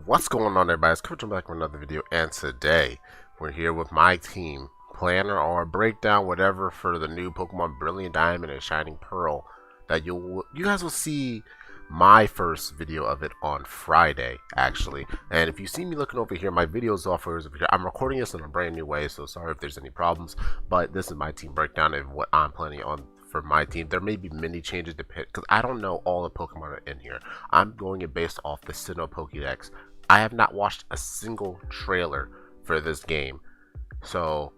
What's going on, everybody? It's Coach back with another video, and today we're here with my team planner or breakdown, whatever, for the new Pokemon Brilliant Diamond and Shining Pearl. That you guys will see my first video of it on Friday, actually. And if you see me looking over here, my video's off over here. I'm recording this in a brand new way, so sorry if there's any problems. But this is my team breakdown and what I'm planning on for my team. There may be many changes to pick because I don't know all the Pokemon are in here. I'm going it based off the Sinnoh Pokédex. I have not watched a single trailer for this game, so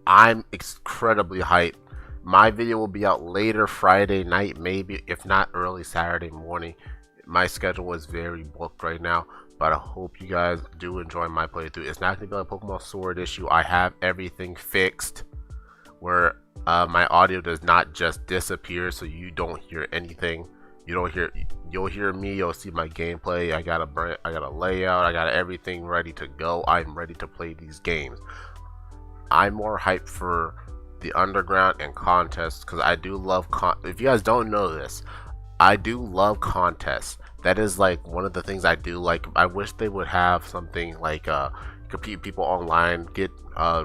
I'm incredibly hyped. My video will be out later Friday night, maybe, if not early Saturday morning. My schedule is very booked right now, but I hope you guys do enjoy my playthrough. It's not going to be like a Pokemon Sword issue. I have everything fixed where my audio does not just disappear, so you don't hear anything. You'll hear me, you'll see my gameplay. I got a layout, I got everything ready to go. I'm ready to play these games. I'm more hyped for the underground and contests because I do love if you guys don't know this, I do love contests. That is like one of the things I do like. I wish they would have something like compete people online, get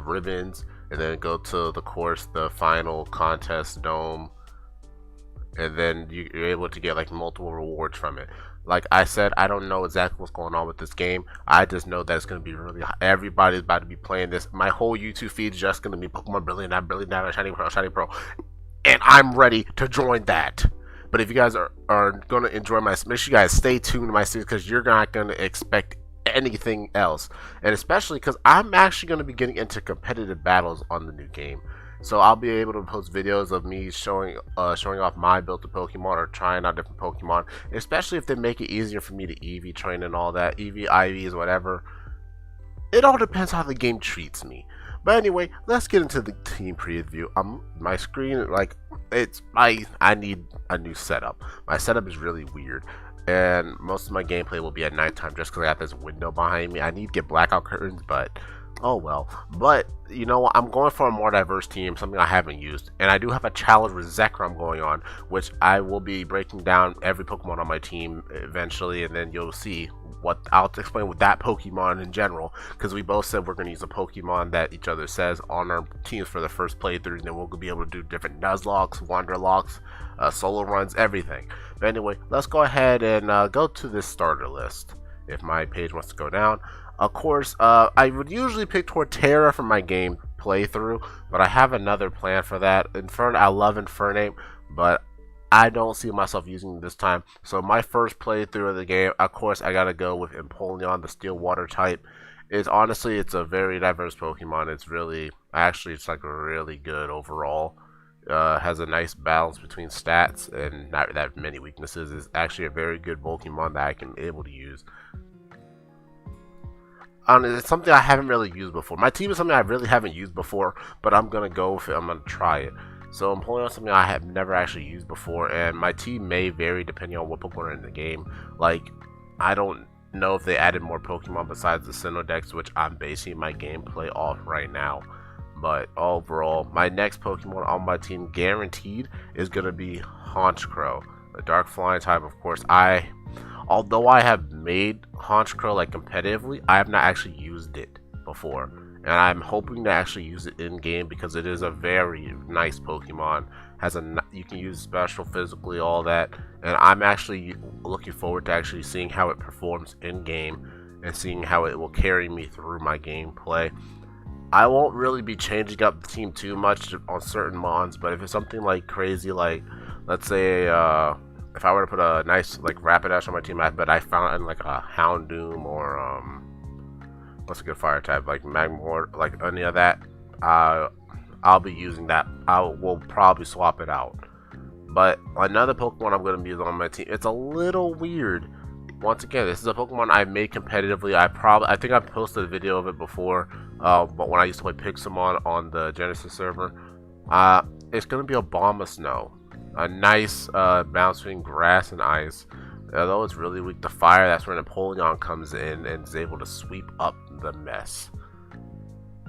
ribbons, and then go to the course, the final contest dome, and then you're able to get like multiple rewards from it. Like I said, I don't know exactly what's going on with this game. I just know that it's going to be really everybody's about to be playing this. My whole YouTube feed is just going to be Pokemon Brilliant Diamond, Shining Pearl, and I'm ready to join that. But if you guys are going to enjoy my, make sure you guys stay tuned to my series because you're not going to expect anything else. And especially because I'm actually going to be getting into competitive battles on the new game. So I'll be able to post videos of me showing off my built to Pokemon or trying out different Pokemon, especially if they make it easier for me to EV train and all that, EV, IVs, whatever. It all depends how the game treats me. But anyway, let's get into the team preview. My screen, like, I need a new setup. My setup is really weird, and most of my gameplay will be at nighttime just because I have this window behind me. I need to get blackout curtains, but oh well. But you know what, I'm going for a more diverse team, something I haven't used, and I do have a challenge with Zekrom going on, which I will be breaking down every Pokemon on my team eventually, and then you'll see what I'll explain with that Pokemon in general, because we both said we're going to use a Pokemon that each other says on our teams for the first playthrough, and then we'll be able to do different Nuzlocks, Wanderlocks, solo runs, everything. But anyway, let's go ahead and go to this starter list if my page wants to go down. Of course, I would usually pick Torterra for my game playthrough, but I have another plan for that. I love Infernape, but I don't see myself using it this time. So my first playthrough of the game, of course, I gotta go with Empoleon, the Steel Water type. It's a very diverse Pokemon. It's really, actually, it's like really good overall. Has a nice balance between stats and not that many weaknesses. It's actually a very good Pokemon that I can be able to use. It's something I haven't really used before. My team is something I really haven't used before, but I'm gonna go with it. I'm gonna try it. So I'm pulling on something I have never actually used before, and my team may vary depending on what Pokemon are in the game. Like, I don't know if they added more Pokemon besides the Sinnoh Dex, which I'm basing my gameplay off right now. But overall, my next Pokemon on my team guaranteed is gonna be Honchkrow, a dark flying type. Of course, although I have made Honchkrow like competitively, I have not actually used it before, and I'm hoping to actually use it in game because it is a very nice Pokemon. You can use special, physically, all that, and I'm actually looking forward to actually seeing how it performs in game and seeing how it will carry me through my gameplay. I won't really be changing up the team too much on certain mons, but if it's something like crazy, like let's say if I were to put a nice like Rapidash on my team, but I found like a Houndoom or what's a good fire type, like Magmar, like any of that, I'll be using that. Will probably swap it out. But another Pokemon I'm going to be using on my team, it's a little weird. Once again, this is a Pokemon I made competitively. I think I posted a video of it before, but when I used to play Pixelmon on the Genesis server, it's going to be a Abomasnow. A nice balance between grass and ice. Although it's really weak to fire, that's where Empoleon comes in and is able to sweep up the mess.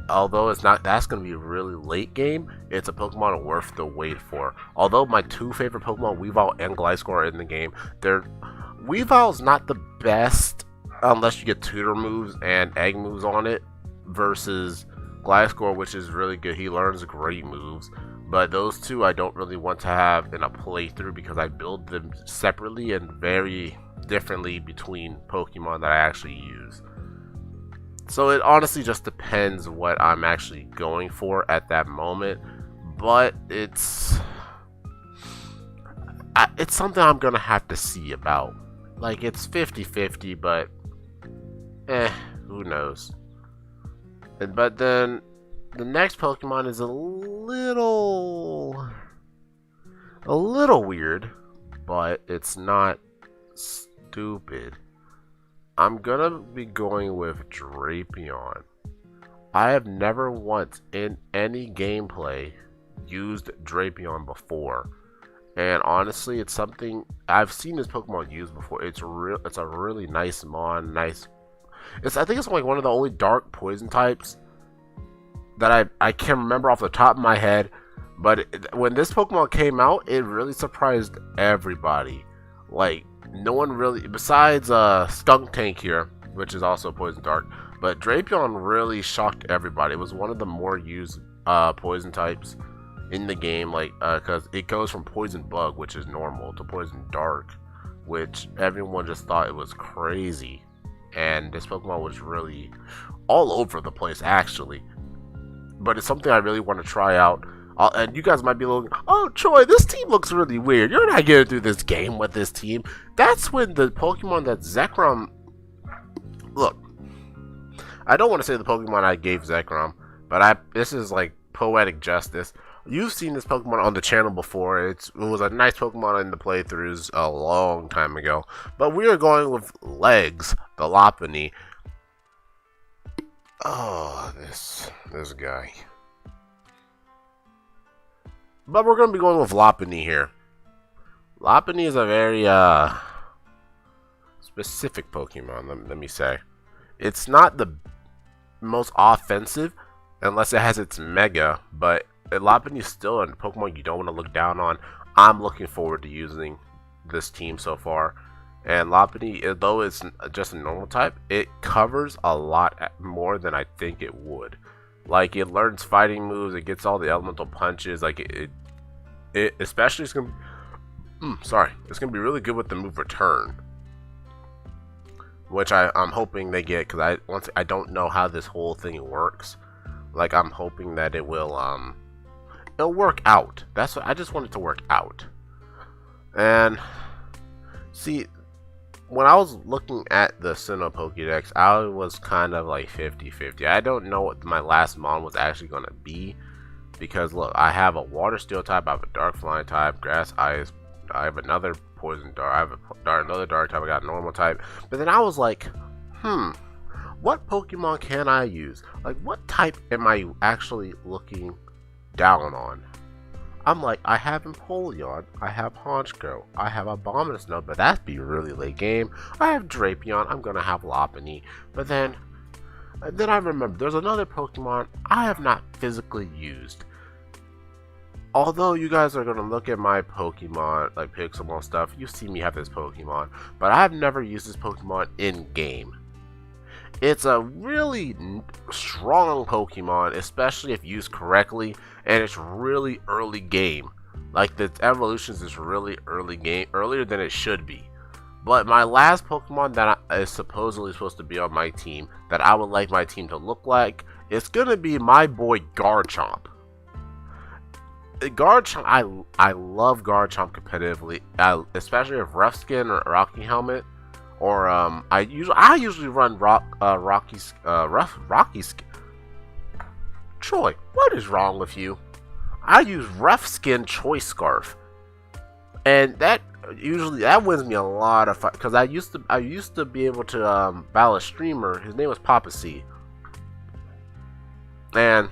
Although that's going to be a really late game, it's a Pokemon worth the wait for. Although my two favorite Pokemon, Weavile and Gliscor, are in the game, Weavile's not the best unless you get tutor moves and egg moves on it, versus Gliscor, which is really good. He learns great moves, but those two I don't really want to have in a playthrough because I build them separately and very differently between Pokemon that I actually use. So it honestly just depends what I'm actually going for at that moment, but it's something I'm gonna have to see about. Like, it's 50-50, but who knows. But then the next Pokemon is a little weird, but it's not stupid. I'm gonna be going with Drapion. I have never once in any gameplay used Drapion before, and honestly, it's something I've seen this Pokemon used before. It's a really nice mon, I think it's like one of the only dark poison types that I can remember off the top of my head. But when this Pokemon came out, it really surprised everybody. Like, no one really, besides Skunk Tank here, which is also poison dark, but Drapion really shocked everybody. It was one of the more used poison types in the game, like because it goes from poison bug, which is normal, to poison dark, which everyone just thought it was crazy. And this Pokemon was really all over the place, actually. But it's something I really want to try out. And you guys might be looking, oh, Troy, this team looks really weird. You're not going to do this game with this team. That's when the Pokemon that Zekrom... Look, I don't want to say the Pokemon I gave Zekrom, but this is like poetic justice. You've seen this Pokemon on the channel before. It was a nice Pokemon in the playthroughs a long time ago. But we are going with Legs, the Lopunny. Oh, this guy. But we're going to be going with Lopunny here. Lopunny is a very specific Pokemon, let me say. It's not the most offensive unless it has its Mega, but Lopunny is still a Pokemon you don't want to look down on. I'm looking forward to using this team so far. And Lopunny, though it's just a normal type, it covers a lot more than I think it would. Like, it learns fighting moves, it gets all the elemental punches. Like, it especially is gonna it's gonna be really good with the move Return, which I'm hoping they get, because I don't know how this whole thing works. Like, I'm hoping that it will it'll work out. That's what I just want it to work out. And see, when I was looking at the Sinnoh Pokédex, I was kind of like 50-50. I don't know what my last mon was actually going to be, because look, I have a Water Steel type, I have a Dark Flying type, Grass Ice, I have another Poison Dark, I have another Dark type, I got a Normal type. But then I was like, what Pokemon can I use? Like, what type am I actually looking down on? I'm like, I have Empoleon, I have Honchkrow, I have Abomasnow, but that'd be really late game. I have Drapion, I'm gonna have Lopunny. But then I remember there's another Pokemon I have not physically used. Although you guys are gonna look at my Pokemon, like Pixelmon stuff, you see me have this Pokemon, but I have never used this Pokemon in game. It's a really strong Pokemon, especially if used correctly, and it's really early game. Like, the evolutions is really early game, earlier than it should be. But my last Pokemon that is supposedly supposed to be on my team, that I would like my team to look like, is gonna be my boy Garchomp. Garchomp, I love Garchomp competitively, especially with Rough Skin or Rocky Helmet. Or I usually run Rocky Skin. Troy, what is wrong with you? I use Rough Skin Choice Scarf, and that wins me a lot of fight, because I used to be able to battle a streamer. His name was Papa C, and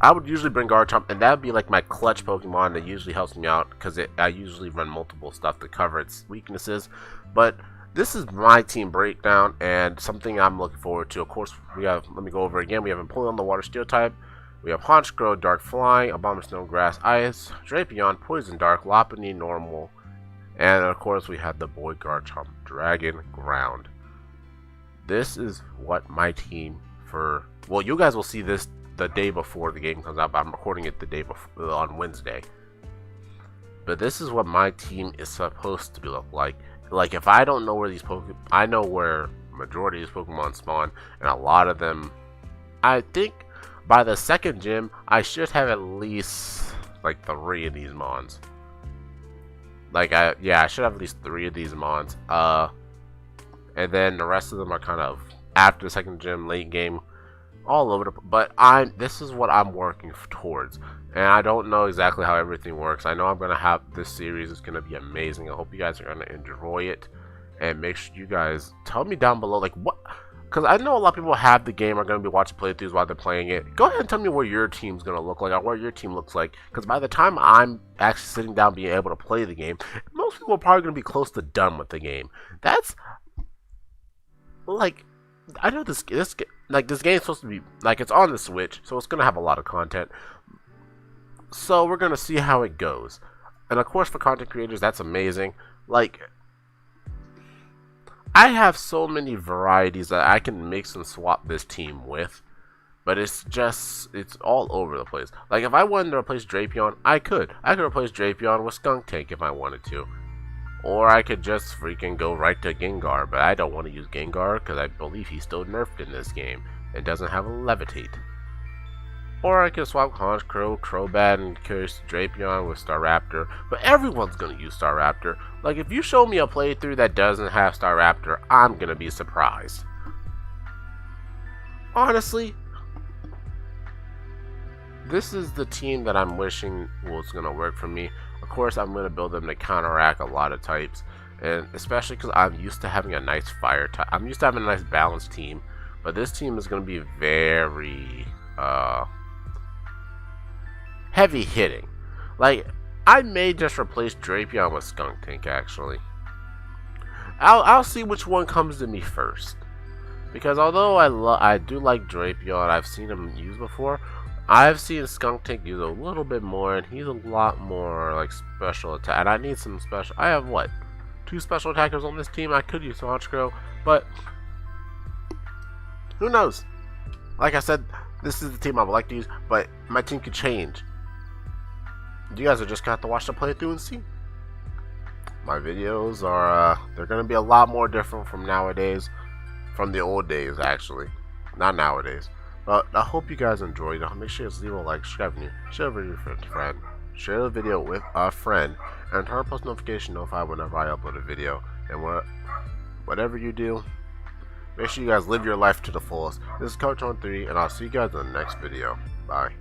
I would usually bring Garchomp, and that would be like my clutch Pokemon that usually helps me out, because I usually run multiple stuff to cover its weaknesses. But this is my team breakdown, and something I'm looking forward to. Of course, let me go over it again. We have Empoleon, the Water Steel type. We have Honchkrow, Dark Flying, Abomasnow, Grass Ice, Drapion, Poison Dark, Lopunny, Normal, and of course we have the boy Garchomp, Dragon Ground. this is what my team for, well, you guys will see this the day before the game comes out, but I'm recording it the day before, on Wednesday. But this is what my team is supposed to look like. Like, if I don't know where these Pokemon, I know where majority of these Pokemon spawn, and a lot of them, I think by the second gym, I should have at least like 3 of these mons. Like, I should have at least 3 of these mons. And then the rest of them are kind of after the second gym, late game, all over the. But this is what I'm working towards, and I don't know exactly how everything works. I know I'm gonna have this series. It's gonna be amazing. I hope you guys are gonna enjoy it, and make sure you guys tell me down below, like, what. Because I know a lot of people have the game, are going to be watching playthroughs while they're playing it. Go ahead and tell me what your team's going to look like, or what your team looks like. Because by the time I'm actually sitting down being able to play the game, most people are probably going to be close to done with the game. That's, like, I know this game is supposed to be, like, it's on the Switch, so it's going to have a lot of content. So we're going to see how it goes. And of course, for content creators, that's amazing. Like, I have so many varieties that I can mix and swap this team with, but it's all over the place. Like, if I wanted to replace Drapion, I could replace Drapion with Skunk Tank if I wanted to, or I could just freaking go right to Gengar. But I don't want to use Gengar because I believe he's still nerfed in this game and doesn't have a Levitate. Or I could swap Honchkrow, Crobat, and curse Drapion with Staraptor. But everyone's going to use Staraptor. Like, if you show me a playthrough that doesn't have Staraptor, I'm going to be surprised. Honestly, this is the team that I'm wishing was going to work for me. Of course, I'm going to build them to counteract a lot of types. And especially because I'm used to having a nice fire type. I'm used to having a nice balanced team. But this team is going to be very heavy hitting. Like, I may just replace Drapion with Skunk Tank, actually. I'll see which one comes to me first. Because although I do like Drapion, I've seen him used before, I've seen Skunk Tank use a little bit more, and he's a lot more, like, special attack. And I need some special. I have, what, 2 special attackers on this team? I could use Honchkrow, but who knows? Like I said, this is the team I would like to use, but my team could change. You guys are just gonna have to watch the playthrough and see. My videos are they're gonna be a lot more different from nowadays, from the old days actually, not nowadays. But I hope you guys enjoyed it. Make sure you leave a like, subscribe, share with your friend, share the video with a friend, and turn post notification notified whenever I upload a video. And whatever you do, make sure you guys live your life to the fullest. This is Garchomp 3, and I'll see you guys in the next video. Bye.